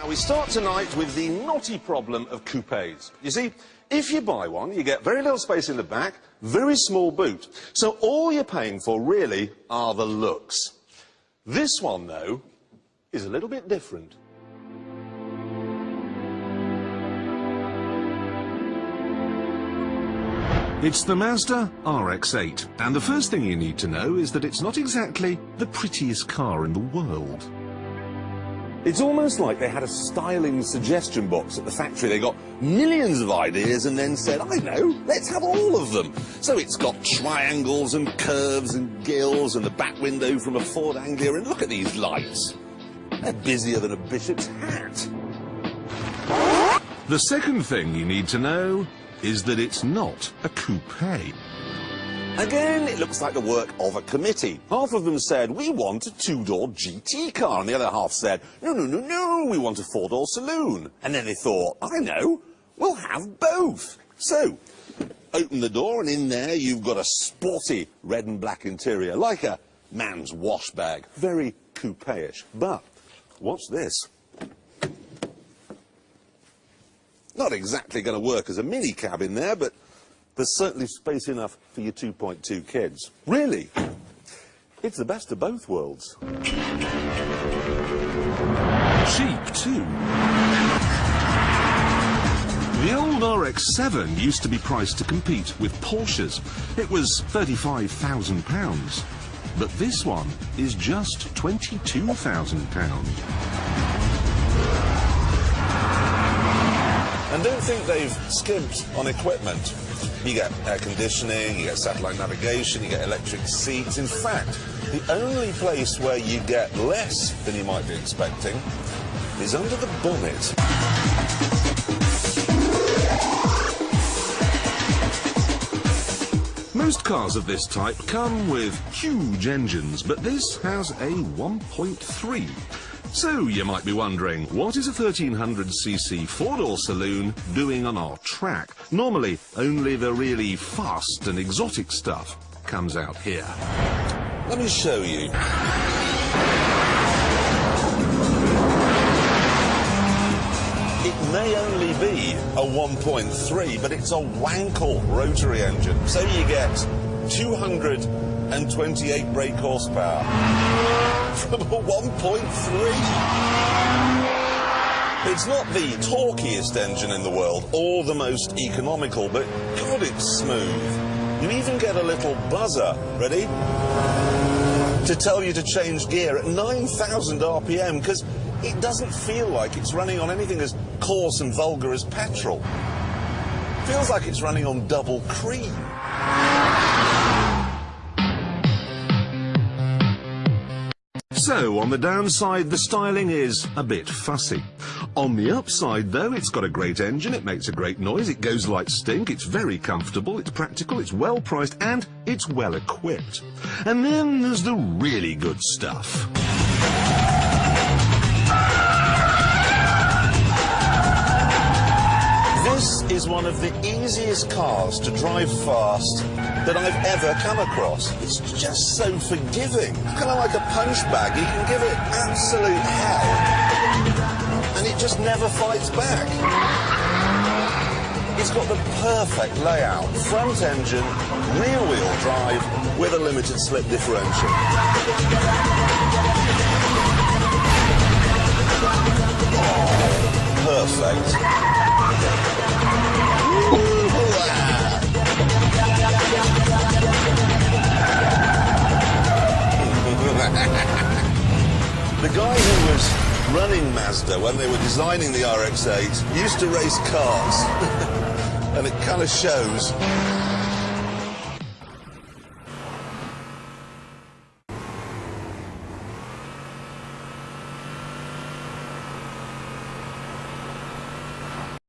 Now we start tonight with the knotty problem of coupes. You see, if you buy one, you get very little space in the back, very small boot. So all you're paying for, really, are the looks. This one, though, is a little bit different. It's the Mazda RX-8, and the first thing you need to know is that it's not exactly the prettiest car in the world. It's almost like they had a styling suggestion box at the factory. They got millions of ideas and then said, I know, let's have all of them. So it's got triangles and curves and gills and the back window from a Ford Anglia, and look at these lights. They're busier than a bishop's hat. The second thing you need to know is that it's not a coupe. Again, it looks like the work of a committee. Half of them said, we want a two-door GT car, and the other half said, no, no, no, no, we want a four-door saloon. And then they thought, I know, we'll have both. So, open the door, and in there you've got a sporty red and black interior, like a man's wash bag. Very coupe-ish. But, what's this? Not exactly going to work as a mini-cab in there, but there's certainly space enough for your 2.2 kids. Really, it's the best of both worlds. Cheap, too. The old RX-7 used to be priced to compete with Porsches. It was £35,000. But this one is just £22,000. And don't think they've skimped on equipment. You get air conditioning, you get satellite navigation, you get electric seats. In fact, the only place where you get less than you might be expecting is under the bonnet. Most cars of this type come with huge engines, but this has a 1.3. So you might be wondering, what is a 1300cc four-door saloon doing on our track? Normally, only the really fast and exotic stuff comes out here. Let me show you. It may only be a 1.3, but it's a Wankel rotary engine. So you get 228 brake horsepower from a 1.3. It's not the torquiest engine in the world or the most economical, but God, it's smooth. You even get a little buzzer, ready, to tell you to change gear at 9,000 RPM, because it doesn't feel like it's running on anything as coarse and vulgar as petrol. It feels like it's running on double cream. So, on the downside, the styling is a bit fussy. On the upside, though, it's got a great engine, it makes a great noise, it goes like stink, it's very comfortable, it's practical, it's well priced, and it's well equipped. And then there's the really good stuff. This is one of the easiest cars to drive fast that I've ever come across. It's just so forgiving. Kind of like a punch bag. You can give it absolute hell, and it just never fights back. It's got the perfect layout. Front engine, rear-wheel drive, with a limited slip differential. Oh, perfect. The guy who was running Mazda when they were designing the RX-8 used to race cars, and it kind of shows.